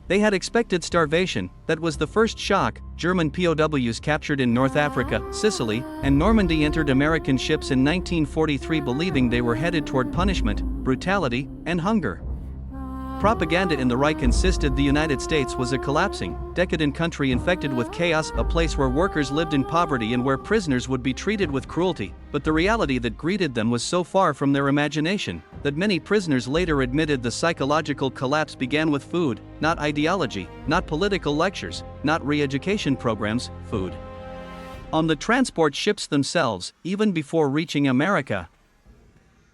They had expected starvation. That was the first shock. German POWs captured in North Africa, Sicily, and Normandy entered American ships in 1943 believing they were headed toward punishment, brutality, and hunger. Propaganda in the Reich insisted the United States was a collapsing, decadent country infected with chaos, a place where workers lived in poverty and where prisoners would be treated with cruelty. But the reality that greeted them was so far from their imagination that many prisoners later admitted the psychological collapse began with food, not ideology, not political lectures, not re-education programs, food. On the transport ships themselves, even before reaching America,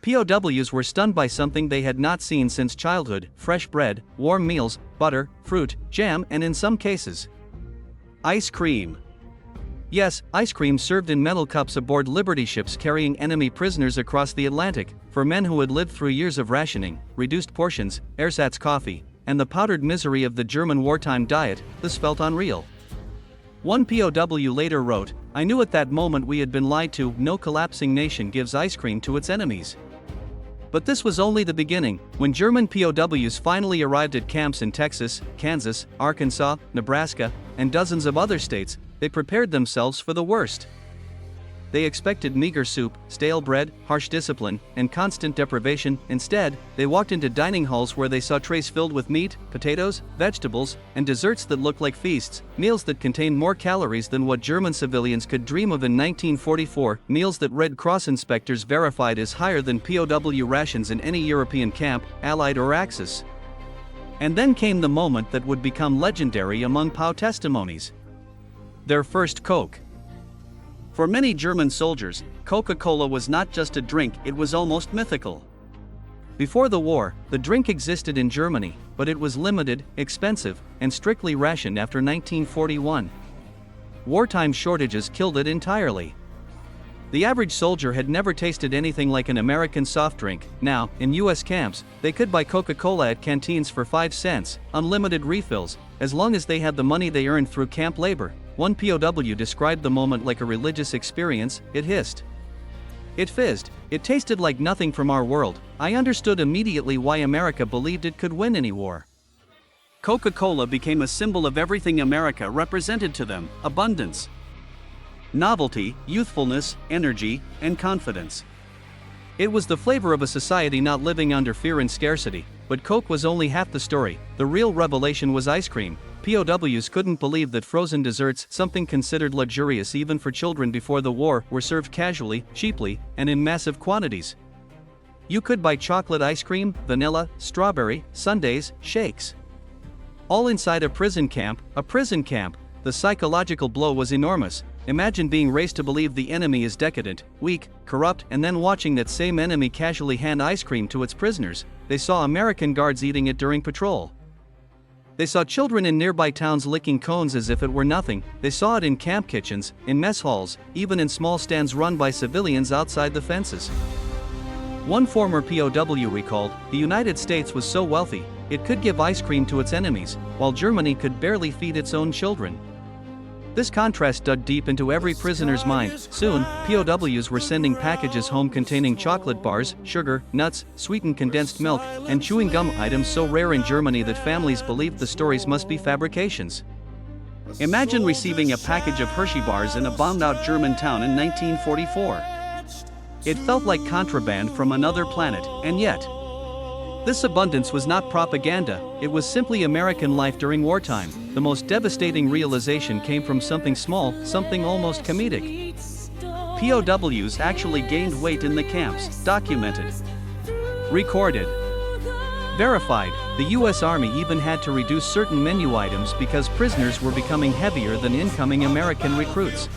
POWs were stunned by something they had not seen since childhood: fresh bread, warm meals, butter, fruit, jam, and in some cases, ice cream. Yes, ice cream served in metal cups aboard Liberty ships carrying enemy prisoners across the Atlantic. For men who had lived through years of rationing, reduced portions, ersatz coffee, and the powdered misery of the German wartime diet, this felt unreal. One POW later wrote, "I knew at that moment we had been lied to. No collapsing nation gives ice cream to its enemies." But this was only the beginning. When German POWs finally arrived at camps in Texas, Kansas, Arkansas, Nebraska, and dozens of other states, they prepared themselves for the worst. They expected meager soup, stale bread, harsh discipline, and constant deprivation. Instead, they walked into dining halls where they saw trays filled with meat, potatoes, vegetables, and desserts that looked like feasts, meals that contained more calories than what German civilians could dream of in 1944, meals that Red Cross inspectors verified as higher than POW rations in any European camp, Allied or Axis. And then came the moment that would become legendary among POW testimonies: their first Coke. For many German soldiers, Coca-Cola was not just a drink, it was almost mythical. Before the war, the drink existed in Germany, but it was limited, expensive, and strictly rationed after 1941. Wartime shortages killed it entirely. The average soldier had never tasted anything like an American soft drink. Now, in US camps, they could buy Coca-Cola at canteens for 5 cents, unlimited refills, as long as they had the money they earned through camp labor. One POW described the moment like a religious experience. "It hissed. It fizzed. It tasted like nothing from our world. I understood immediately why America believed it could win any war." Coca-Cola became a symbol of everything America represented to them: abundance, novelty, youthfulness, energy, and confidence. It was the flavor of a society not living under fear and scarcity. But Coke was only half the story. The real revelation was ice cream. POWs couldn't believe that frozen desserts, something considered luxurious even for children before the war, were served casually, cheaply, and in massive quantities. You could buy chocolate ice cream, vanilla, strawberry, sundaes, shakes, all inside a prison camp. The psychological blow was enormous. Imagine being raised to believe the enemy is decadent, weak, corrupt, and then watching that same enemy casually hand ice cream to its prisoners. They saw American guards eating it during patrol. They saw children in nearby towns licking cones as if it were nothing. They saw it in camp kitchens, in mess halls, even in small stands run by civilians outside the fences. One former POW recalled, "The United States was so wealthy, it could give ice cream to its enemies, while Germany could barely feed its own children." This contrast dug deep into every prisoner's mind. Soon, POWs were sending packages home containing chocolate bars, sugar, nuts, sweetened condensed milk, and chewing gum, items so rare in Germany that families believed the stories must be fabrications. Imagine receiving a package of Hershey bars in a bombed-out German town in 1944. It felt like contraband from another planet, and yet, this abundance was not propaganda, it was simply American life during wartime. The most devastating realization came from something small, something almost comedic. POWs actually gained weight in the camps. Documented, recorded, verified. The US Army even had to reduce certain menu items because prisoners were becoming heavier than incoming American recruits.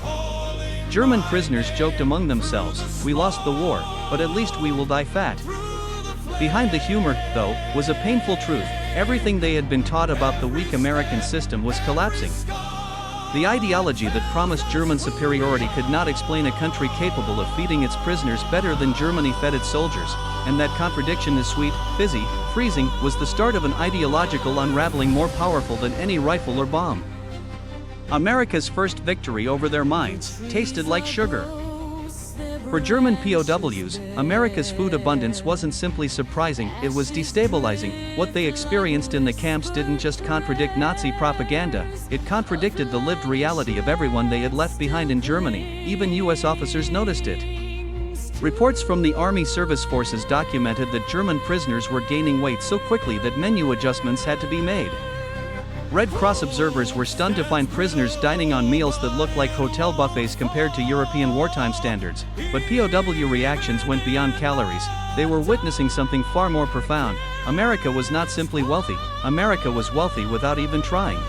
German prisoners joked among themselves, "We lost the war, but at least we will die fat." Behind the humor, though, was a painful truth. Everything they had been taught about the weak American system was collapsing. The ideology that promised German superiority could not explain a country capable of feeding its prisoners better than Germany fed its soldiers, and that contradiction is sweet, fizzy, freezing, was the start of an ideological unraveling more powerful than any rifle or bomb. America's first victory over their minds tasted like sugar. For German POWs, America's food abundance wasn't simply surprising, it was destabilizing. What they experienced in the camps didn't just contradict Nazi propaganda, it contradicted the lived reality of everyone they had left behind in Germany. Even US officers noticed it. Reports from the Army Service Forces documented that German prisoners were gaining weight so quickly that menu adjustments had to be made. Red Cross observers were stunned to find prisoners dining on meals that looked like hotel buffets compared to European wartime standards, but POW reactions went beyond calories. They were witnessing something far more profound. America was not simply wealthy, America was wealthy without even trying.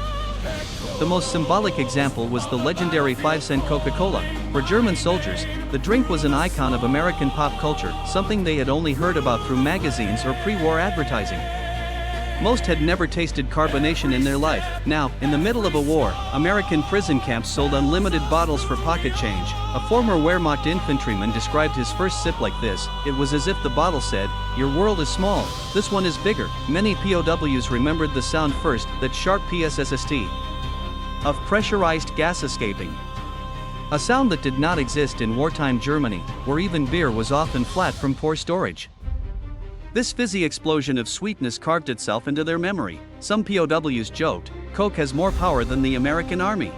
The most symbolic example was the legendary 5-cent Coca-Cola. For German soldiers, the drink was an icon of American pop culture, something they had only heard about through magazines or pre-war advertising. Most had never tasted carbonation in their life. Now, in the middle of a war, American prison camps sold unlimited bottles for pocket change. A former Wehrmacht infantryman described his first sip like this: "It was as if the bottle said, 'Your world is small, this one is bigger.'" Many POWs remembered the sound first, that sharp PSSST of pressurized gas escaping. A sound that did not exist in wartime Germany, where even beer was often flat from poor storage. This fizzy explosion of sweetness carved itself into their memory. Some POWs joked, "Coke has more power than the American army."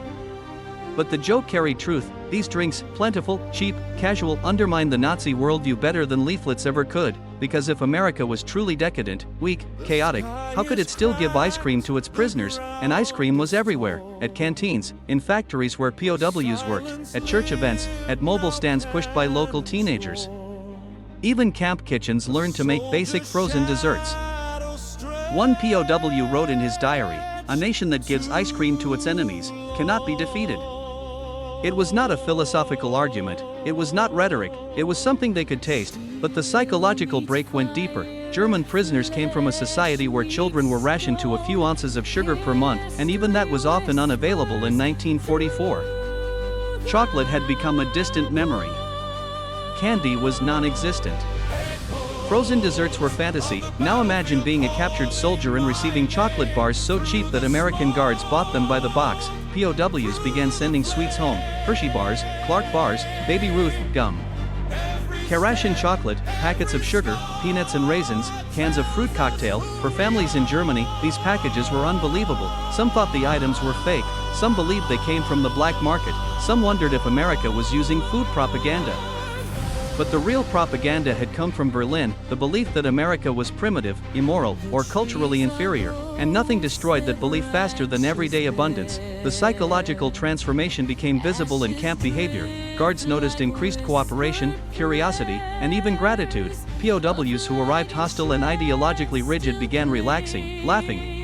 But the joke carried truth. These drinks, plentiful, cheap, casual, undermined the Nazi worldview better than leaflets ever could, because if America was truly decadent, weak, chaotic, how could it still give ice cream to its prisoners? And ice cream was everywhere: at canteens, in factories where POWs worked, at church events, at mobile stands pushed by local teenagers. Even camp kitchens learned to make basic frozen desserts. One POW wrote in his diary, "A nation that gives ice cream to its enemies cannot be defeated." It was not a philosophical argument, it was not rhetoric, it was something they could taste, but the psychological break went deeper. German prisoners came from a society where children were rationed to a few ounces of sugar per month, and even that was often unavailable in 1944. Chocolate had become a distant memory. Candy was non-existent. Frozen desserts were fantasy. Now imagine being a captured soldier and receiving chocolate bars so cheap that American guards bought them by the box. POWs began sending sweets home: Hershey bars, Clark bars, Baby Ruth gum, Karashian chocolate, packets of sugar, peanuts and raisins, cans of fruit cocktail. For families in Germany, these packages were unbelievable. Some thought the items were fake, some believed they came from the black market, some wondered if America was using food propaganda. But the real propaganda had come from Berlin, the belief that America was primitive, immoral, or culturally inferior, and nothing destroyed that belief faster than everyday abundance. The psychological transformation became visible in camp behavior. Guards noticed increased cooperation, curiosity, and even gratitude. POWs who arrived hostile and ideologically rigid began relaxing, laughing,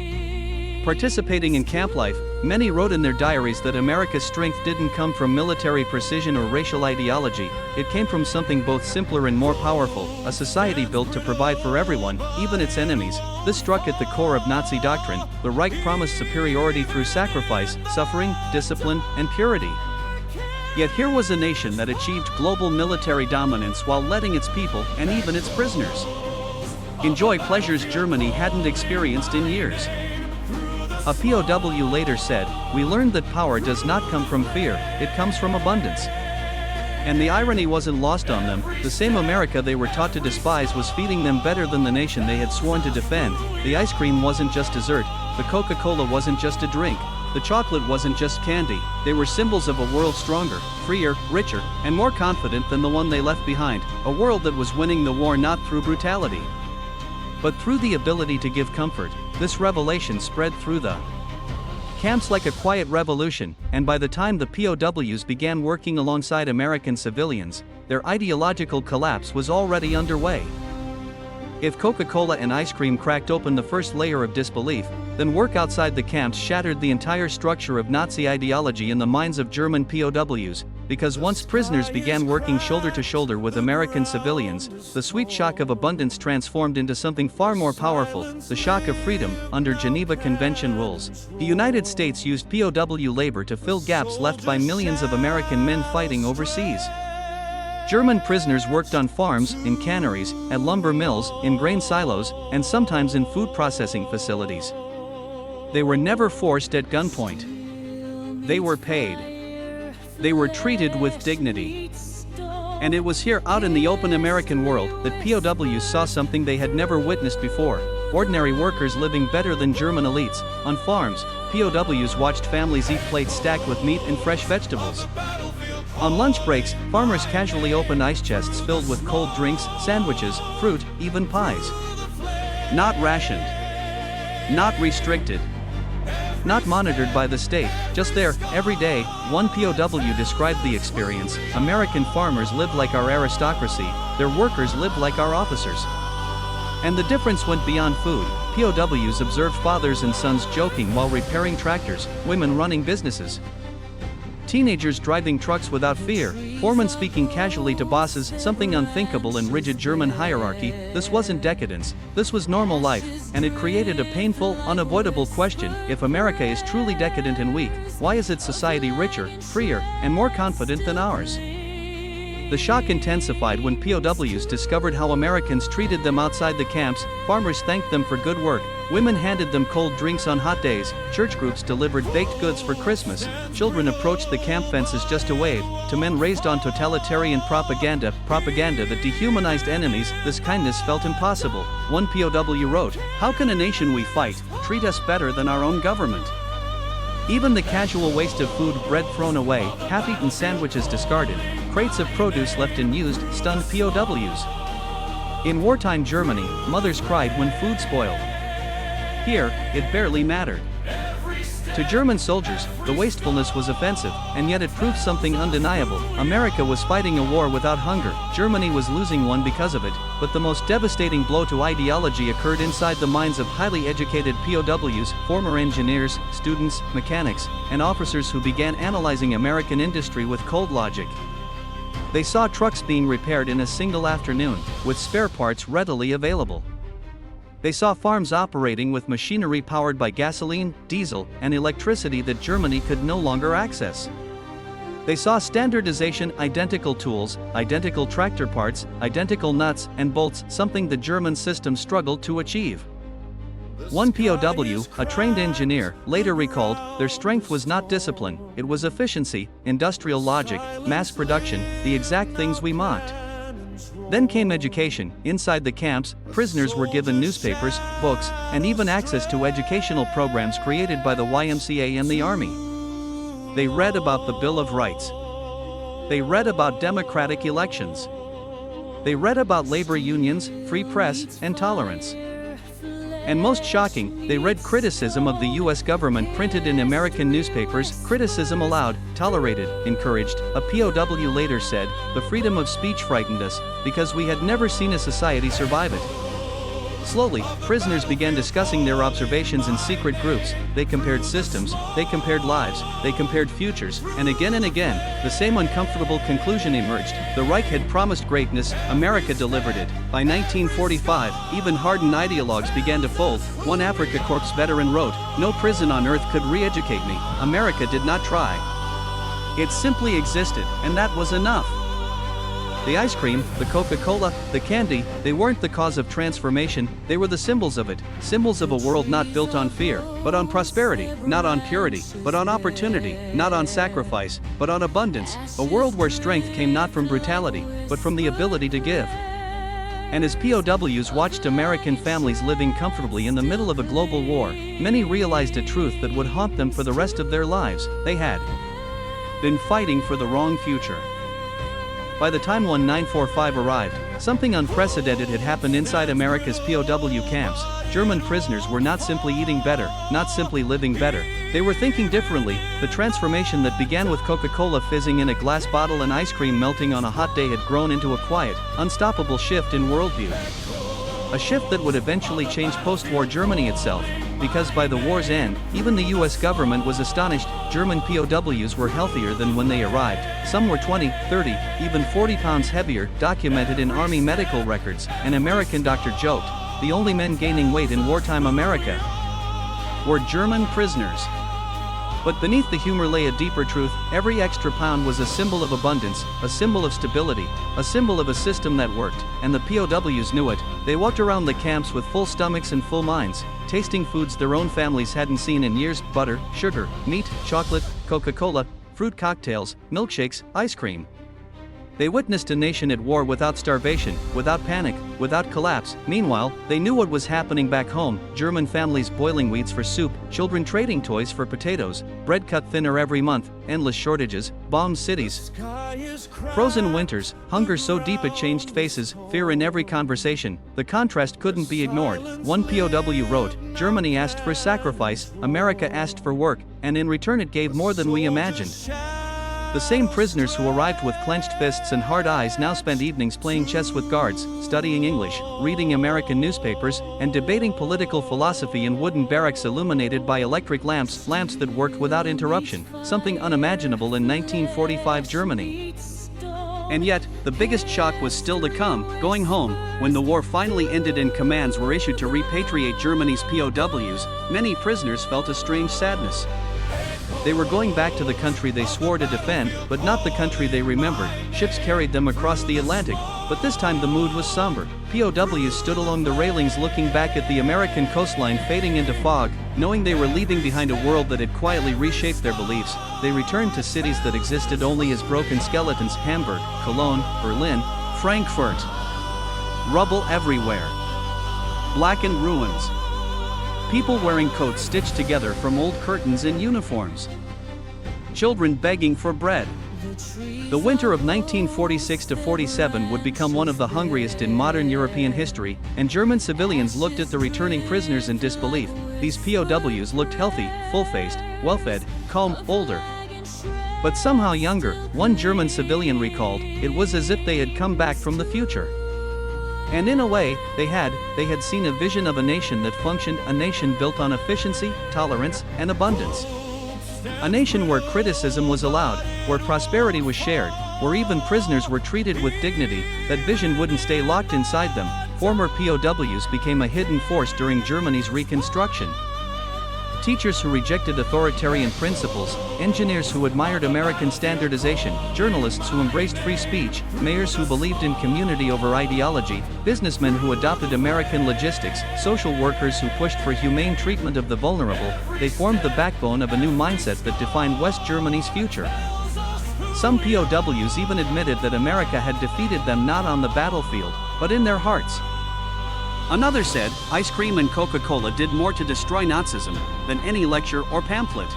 participating in camp life. Many wrote in their diaries that America's strength didn't come from military precision or racial ideology, it came from something both simpler and more powerful: a society built to provide for everyone, even its enemies. This struck at the core of Nazi doctrine. The Reich promised superiority through sacrifice, suffering, discipline, and purity. Yet here was a nation that achieved global military dominance while letting its people, and even its prisoners, enjoy pleasures Germany hadn't experienced in years. A POW later said, "We learned that power does not come from fear, it comes from abundance." And the irony wasn't lost on them. The same America they were taught to despise was feeding them better than the nation they had sworn to defend. The ice cream wasn't just dessert, the Coca-Cola wasn't just a drink, the chocolate wasn't just candy. They were symbols of a world stronger, freer, richer, and more confident than the one they left behind. A world that was winning the war not through brutality, but through the ability to give comfort. This revelation spread through the camps like a quiet revolution, and by the time the POWs began working alongside American civilians, their ideological collapse was already underway. If Coca-Cola and ice cream cracked open the first layer of disbelief, then work outside the camps shattered the entire structure of Nazi ideology in the minds of German POWs, because once prisoners began working shoulder to shoulder with American civilians, the sweet shock of abundance transformed into something far more powerful: the shock of freedom, under Geneva Convention rules. The United States used POW labor to fill gaps left by millions of American men fighting overseas. German prisoners worked on farms, in canneries, at lumber mills, in grain silos, and sometimes in food processing facilities. They were never forced at gunpoint. They were paid. They were treated with dignity. And it was here out in the open American world that POWs saw something they had never witnessed before. Ordinary workers living better than German elites. On farms, POWs watched families eat plates stacked with meat and fresh vegetables. On lunch breaks, farmers casually opened ice chests filled with cold drinks, sandwiches, fruit, even pies. Not rationed. Not restricted. Not monitored by the state, just there, every day. One POW described the experience. American farmers lived like our aristocracy, their workers lived like our officers. And the difference went beyond food. POWs observed fathers and sons joking while repairing tractors, women running businesses. Teenagers driving trucks without fear, foremen speaking casually to bosses, something unthinkable in rigid German hierarchy. This wasn't decadence, this was normal life, and it created a painful, unavoidable question: if America is truly decadent and weak, why is its society richer, freer, and more confident than ours? The shock intensified when POWs discovered how Americans treated them outside the camps. Farmers thanked them for good work, women handed them cold drinks on hot days, church groups delivered baked goods for Christmas, children approached the camp fences just to wave. To men raised on totalitarian propaganda that dehumanized enemies, this kindness felt impossible. One POW wrote, "How can a nation we fight treat us better than our own government?" Even the casual waste of food, bread thrown away, half-eaten sandwiches discarded, crates of produce left unused, stunned POWs. In wartime Germany, mothers cried when food spoiled. Here, it barely mattered. To German soldiers, the wastefulness was offensive, and yet it proved something undeniable. America was fighting a war without hunger, Germany was losing one because of it, but the most devastating blow to ideology occurred inside the minds of highly educated POWs, former engineers, students, mechanics, and officers who began analyzing American industry with cold logic. They saw trucks being repaired in a single afternoon, with spare parts readily available. They saw farms operating with machinery powered by gasoline, diesel, and electricity that Germany could no longer access. They saw standardization, identical tools, identical tractor parts, identical nuts and bolts, something the German system struggled to achieve. One POW, a trained engineer, later recalled, their strength was not discipline, it was efficiency, industrial logic, mass production, the exact things we mocked. Then came education. Inside the camps, prisoners were given newspapers, books, and even access to educational programs created by the YMCA and the Army. They read about the Bill of Rights. They read about democratic elections. They read about labor unions, free press, and tolerance. And most shocking, they read criticism of the US government printed in American newspapers, criticism allowed, tolerated, encouraged. A POW later said, "The freedom of speech frightened us, because we had never seen a society survive it." Slowly, prisoners began discussing their observations in secret groups. They compared systems, they compared lives, they compared futures, and again, the same uncomfortable conclusion emerged. The Reich had promised greatness, America delivered it. By 1945, even hardened ideologues began to fold. One Africa Corps veteran wrote, "No prison on earth could re-educate me. America did not try. It simply existed, and that was enough." The ice cream, the Coca-Cola, the candy, they weren't the cause of transformation, they were the symbols of it, symbols of a world not built on fear, but on prosperity, not on purity, but on opportunity, not on sacrifice, but on abundance, a world where strength came not from brutality, but from the ability to give. And as POWs watched American families living comfortably in the middle of a global war, many realized a truth that would haunt them for the rest of their lives: they had been fighting for the wrong future. By the time 1945 arrived, something unprecedented had happened inside America's POW camps. German prisoners were not simply eating better, not simply living better. They were thinking differently. The transformation that began with Coca-Cola fizzing in a glass bottle and ice cream melting on a hot day had grown into a quiet, unstoppable shift in worldview. A shift that would eventually change post-war Germany itself. Because by the war's end, even the US government was astonished. German POWs were healthier than when they arrived. Some were 20, 30, even 40 pounds heavier, documented in Army medical records. An American doctor joked, the only men gaining weight in wartime America were German prisoners. But beneath the humor lay a deeper truth. Every extra pound was a symbol of abundance, a symbol of stability, a symbol of a system that worked, and the POWs knew it. They walked around the camps with full stomachs and full minds, tasting foods their own families hadn't seen in years: butter, sugar, meat, chocolate, Coca-Cola, fruit cocktails, milkshakes, ice cream. They witnessed a nation at war without starvation, without panic, without collapse. Meanwhile, they knew what was happening back home: German families boiling weeds for soup, children trading toys for potatoes, bread cut thinner every month, endless shortages, bombed cities, frozen winters, hunger so deep it changed faces, fear in every conversation. The contrast couldn't be ignored. One POW wrote, "Germany asked for sacrifice, America asked for work, and in return it gave more than we imagined." The same prisoners who arrived with clenched fists and hard eyes now spent evenings playing chess with guards, studying English, reading American newspapers, and debating political philosophy in wooden barracks illuminated by electric lamps that worked without interruption, something unimaginable in 1945 Germany. And yet, the biggest shock was still to come: going home. When the war finally ended and commands were issued to repatriate Germany's POWs, many prisoners felt a strange sadness. They were going back to the country they swore to defend, but not the country they remembered. Ships carried them across the Atlantic, but this time the mood was somber. POWs stood along the railings looking back at the American coastline fading into fog, knowing they were leaving behind a world that had quietly reshaped their beliefs. They returned to cities that existed only as broken skeletons: Hamburg, Cologne, Berlin, Frankfurt. Rubble everywhere. Blackened ruins. People wearing coats stitched together from old curtains and uniforms. Children begging for bread. The winter of 1946-47 would become one of the hungriest in modern European history, and German civilians looked at the returning prisoners in disbelief. These POWs looked healthy, full-faced, well-fed, calm, older, but somehow younger. One German civilian recalled, "It was as if they had come back from the future." And in a way, they had seen a vision of a nation that functioned, a nation built on efficiency, tolerance, and abundance. A nation where criticism was allowed, where prosperity was shared, where even prisoners were treated with dignity. That vision wouldn't stay locked inside them. Former POWs became a hidden force during Germany's reconstruction. Teachers who rejected authoritarian principles, engineers who admired American standardization, journalists who embraced free speech, mayors who believed in community over ideology, businessmen who adopted American logistics, social workers who pushed for humane treatment of the vulnerable. They formed the backbone of a new mindset that defined West Germany's future. Some POWs even admitted that America had defeated them not on the battlefield, but in their hearts. Another said, "Ice cream and Coca-Cola did more to destroy Nazism than any lecture or pamphlet."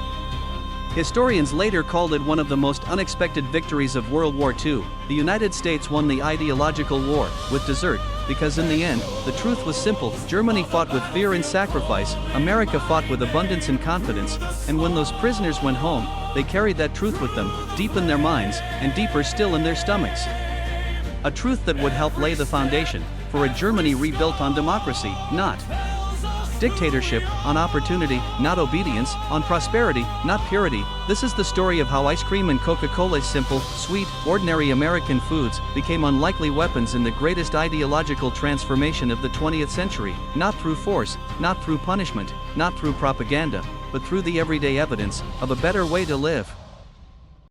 Historians later called it one of the most unexpected victories of World War II. The United States won the ideological war, with dessert, because in the end, the truth was simple: Germany fought with fear and sacrifice, America fought with abundance and confidence, and when those prisoners went home, they carried that truth with them, deep in their minds, and deeper still in their stomachs. A truth that would help lay the foundation for a Germany rebuilt on democracy, not dictatorship, on opportunity, not obedience, on prosperity, not purity. This is the story of how ice cream and Coca-Cola's simple, sweet, ordinary American foods became unlikely weapons in the greatest ideological transformation of the 20th century, not through force, not through punishment, not through propaganda, but through the everyday evidence of a better way to live.